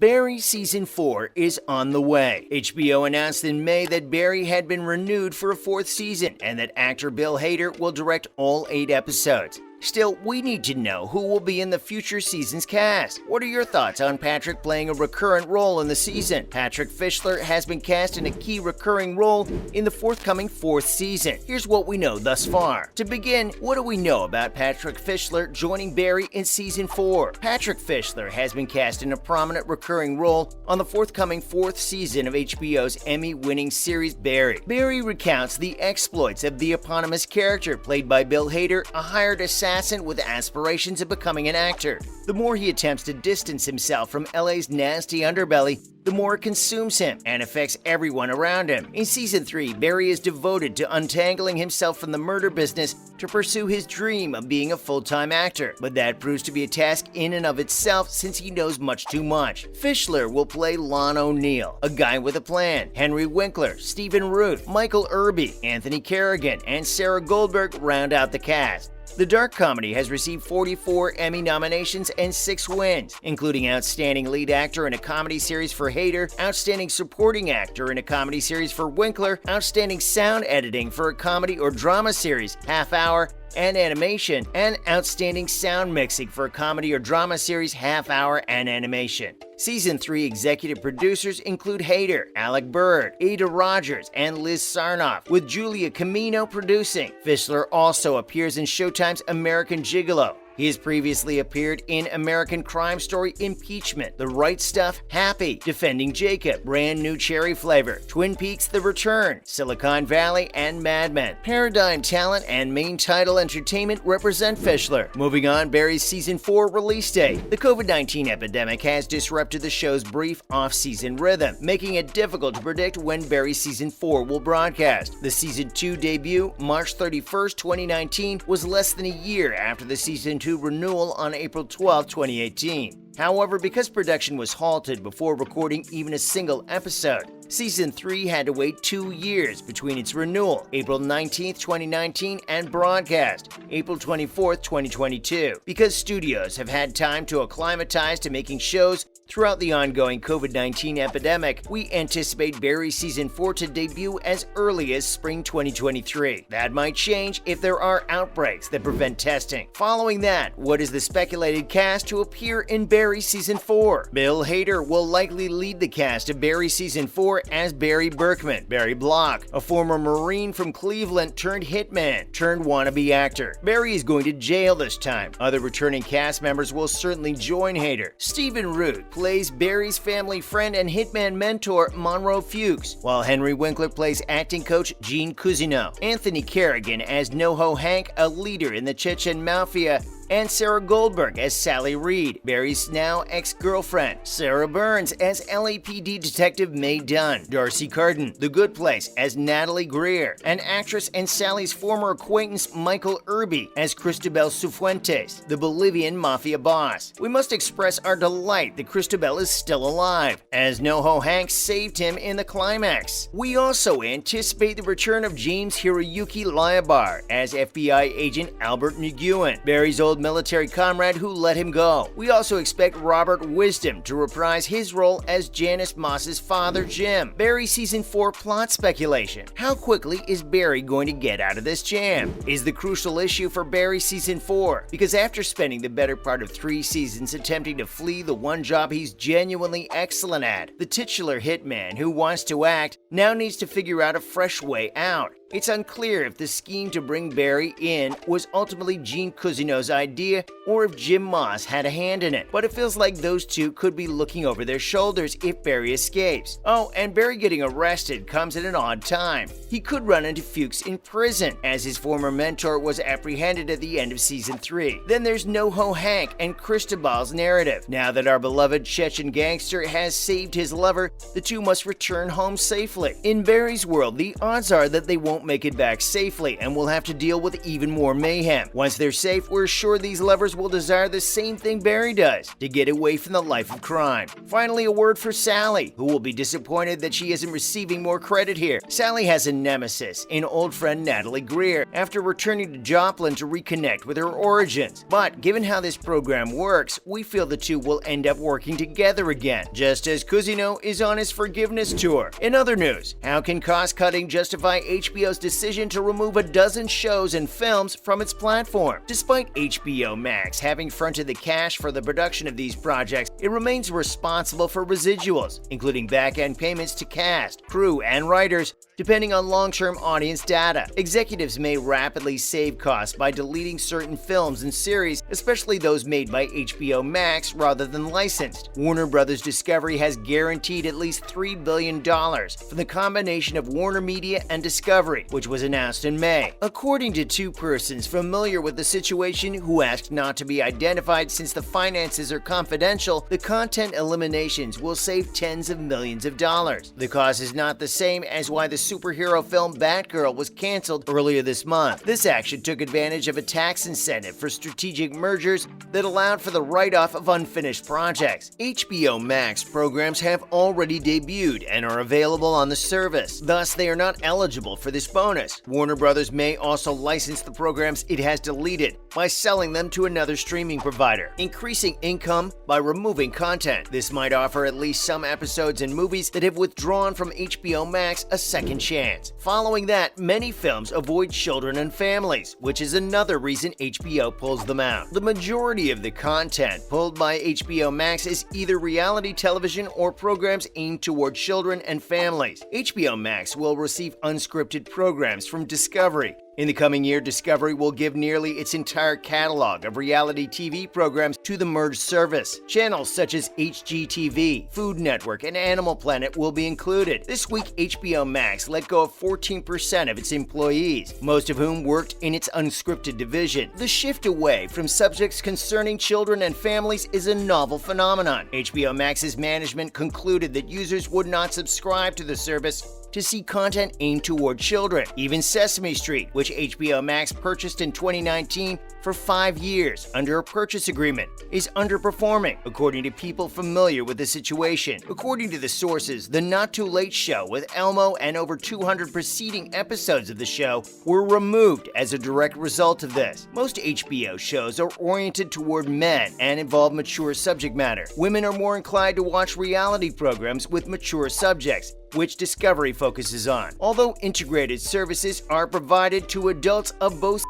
Barry Season 4 is on the way. HBO announced in May that Barry had been renewed for a fourth season and that actor Bill Hader will direct all 8 episodes. Still, we need to know who will be in the future season's cast. What are your thoughts on Patrick playing a recurrent role in the season? Patrick Fischler has been cast in a key recurring role in the forthcoming 4th season. Here's what we know thus far. To begin, what do we know about Patrick Fischler joining Barry in Season 4? Patrick Fischler has been cast in a prominent recurring role on the forthcoming 4th season of HBO's Emmy-winning series Barry. Barry recounts the exploits of the eponymous character played by Bill Hader, a hired assassin with aspirations of becoming an actor. The more he attempts to distance himself from LA's nasty underbelly, the more it consumes him and affects everyone around him. In Season 3, Barry is devoted to untangling himself from the murder business to pursue his dream of being a full-time actor, but that proves to be a task in and of itself since he knows much too much. Fischler will play Lon O'Neill, a guy with a plan. Henry Winkler, Stephen Root, Michael Irby, Anthony Carrigan, and Sarah Goldberg round out the cast. The dark comedy has received 44 Emmy nominations and 6 wins, including Outstanding Lead Actor in a Comedy Series for Hader, Outstanding Supporting Actor in a Comedy Series for Winkler, Outstanding Sound Editing for a Comedy or Drama Series, Half Hour, and Animation, and Outstanding Sound Mixing for a Comedy or Drama Series, Half Hour, and Animation. Season 3 executive producers include Hader, Alec Bird, Ada Rogers, and Liz Sarnoff, with Julia Camino producing. Fischler also appears in Showtime's American Gigolo. He has previously appeared in American Crime Story Impeachment, The Right Stuff, Happy, Defending Jacob, Brand New Cherry Flavor, Twin Peaks The Return, Silicon Valley, and Mad Men. Paradigm Talent and Main Title Entertainment represent Fischler. Moving on, Barry's Season 4 release date. The COVID-19 epidemic has disrupted the show's brief off-season rhythm, making it difficult to predict when Barry's Season 4 will broadcast. The Season 2 debut, March 31st, 2019, was less than a year after the Season 2 renewal on April 12, 2018. However, because production was halted before recording even a single episode, Season 3 had to wait 2 years between its renewal, April 19, 2019, and broadcast, April 24, 2022. Because studios have had time to acclimatize to making shows throughout the ongoing COVID-19 epidemic, we anticipate Barry Season 4 to debut as early as spring 2023. That might change if there are outbreaks that prevent testing. Following that, what is the speculated cast to appear in Barry Season 4? Bill Hader will likely lead the cast of Barry Season 4 as Barry Berkman. Barry Block, a former Marine from Cleveland turned hitman turned wannabe actor. Barry is going to jail this time. Other returning cast members will certainly join Hader. Stephen Root plays Barry's family friend and hitman mentor Monroe Fuchs, while Henry Winkler plays acting coach Gene Cousineau. Anthony Carrigan as NoHo Hank, a leader in the Chechen Mafia, and Sarah Goldberg as Sally Reed, Barry's now ex-girlfriend. Sarah Burns as LAPD Detective Mae Dunn. Darcy Carden, The Good Place, as Natalie Greer. And actress and Sally's former acquaintance Michael Irby as Cristobal Cifuentes, the Bolivian mafia boss. We must express our delight that Cristobal is still alive, as NoHo Hank saved him in the climax. We also anticipate the return of James Hiroyuki Liabar as FBI agent Albert Nguyen, Barry's old military comrade who let him go. We also expect Robert Wisdom to reprise his role as Janice Moss's father, Jim. Barry Season 4 plot speculation. How quickly is Barry going to get out of this jam? Is the crucial issue for Barry Season 4, because after spending the better part of 3 seasons attempting to flee the one job he's genuinely excellent at, the titular hitman who wants to act now needs to figure out a fresh way out. It's unclear if the scheme to bring Barry in was ultimately Gene Cousineau's idea or if Jim Moss had a hand in it, but it feels like those two could be looking over their shoulders if Barry escapes. Oh, and Barry getting arrested comes at an odd time. He could run into Fuchs in prison, as his former mentor was apprehended at the end of Season 3. Then there's NoHo Hank and Cristobal's narrative. Now that our beloved Chechen gangster has saved his lover, the two must return home safely. In Barry's world, the odds are that they won't won't make it back safely and will have to deal with even more mayhem. Once they're safe, we're sure these lovers will desire the same thing Barry does, to get away from the life of crime. Finally, a word for Sally, who will be disappointed that she isn't receiving more credit here. Sally has a nemesis in old friend Natalie Greer after returning to Joplin to reconnect with her origins. But given how this program works, we feel the two will end up working together again, just as Cusino is on his forgiveness tour. In other news, how can cost-cutting justify HBO's decision to remove a dozen shows and films from its platform? Despite HBO Max having fronted the cash for the production of these projects, it remains responsible for residuals, including back-end payments to cast, crew, and writers, depending on long-term audience data. Executives may rapidly save costs by deleting certain films and series, especially those made by HBO Max rather than licensed. Warner Bros. Discovery has guaranteed at least $3 billion from the combination of Warner Media and Discovery, which was announced in May. According to two persons familiar with the situation who asked not to be identified since the finances are confidential, the content eliminations will save tens of millions of dollars. The cost is not the same as why the superhero film Batgirl was canceled earlier this month. This action took advantage of a tax incentive for strategic mergers that allowed for the write-off of unfinished projects. HBO Max programs have already debuted and are available on the service. Thus, they are not eligible for this bonus. Warner Bros. May also license the programs it has deleted by selling them to another streaming provider, increasing income by removing content. This might offer at least some episodes and movies that have withdrawn from HBO Max a second chance. Following that, many films avoid children and families, which is another reason HBO pulls them out. The majority of the content pulled by HBO Max is either reality television or programs aimed toward children and families. HBO Max will receive unscripted programs from Discovery. In the coming year, Discovery will give nearly its entire catalog of reality TV programs to the merged service. Channels such as HGTV, Food Network, and Animal Planet will be included. This week, HBO Max let go of 14% of its employees, most of whom worked in its unscripted division. The shift away from subjects concerning children and families is a novel phenomenon. HBO Max's management concluded that users would not subscribe to the service to see content aimed toward children. Even Sesame Street, which HBO Max purchased in 2019 for 5 years under a purchase agreement, is underperforming, according to people familiar with the situation. According to the sources, The Not Too Late Show with Elmo and over 200 preceding episodes of the show were removed as a direct result of this. Most HBO shows are oriented toward men and involve mature subject matter. Women are more inclined to watch reality programs with mature subjects, which Discovery focuses on. Although integrated services are provided to adults of both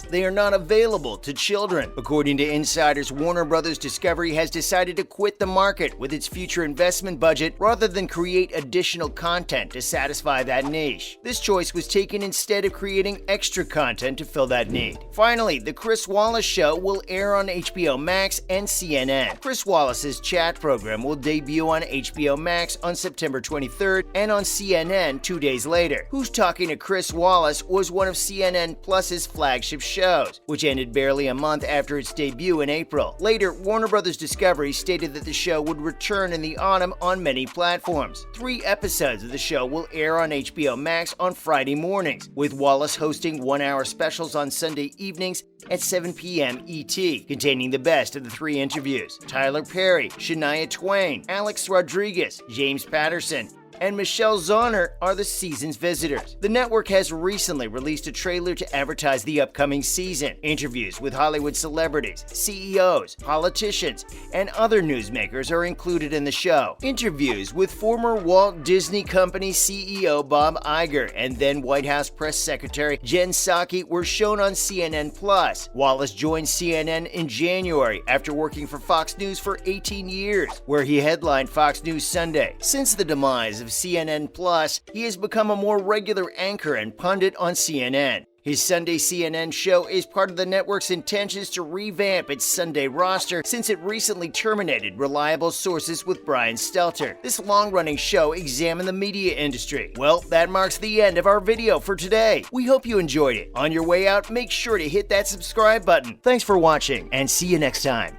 they are not available to children. According to insiders, Warner Bros. Discovery has decided to quit the market with its future investment budget rather than create additional content to satisfy that niche. This choice was taken instead of creating extra content to fill that need. Finally, The Chris Wallace Show will air on HBO Max and CNN. Chris Wallace's chat program will debut on HBO Max on September 23rd and on CNN 2 days later. Who's Talking to Chris Wallace was one of CNN Plus's flagship shows, which ended barely a month after its debut in April. Later, Warner Bros. Discovery stated that the show would return in the autumn on many platforms. 3 episodes of the show will air on HBO Max on Friday mornings, with Wallace hosting 1-hour specials on Sunday evenings at 7 p.m. ET, containing the best of the 3 interviews. Tyler Perry, Shania Twain, Alex Rodriguez, James Patterson, and Michelle Zauner are the season's visitors. The network has recently released a trailer to advertise the upcoming season. Interviews with Hollywood celebrities, CEOs, politicians, and other newsmakers are included in the show. Interviews with former Walt Disney Company CEO Bob Iger and then White House Press Secretary Jen Psaki were shown on CNN+. Wallace joined CNN in January after working for Fox News for 18 years, where he headlined Fox News Sunday. Since the demise of CNN+, he has become a more regular anchor and pundit on CNN. His Sunday CNN show is part of the network's intentions to revamp its Sunday roster since it recently terminated Reliable Sources with Brian Stelter. This long-running show examined the media industry. Well, that marks the end of our video for today. We hope you enjoyed it. On your way out, make sure to hit that subscribe button. Thanks for watching, and see you next time.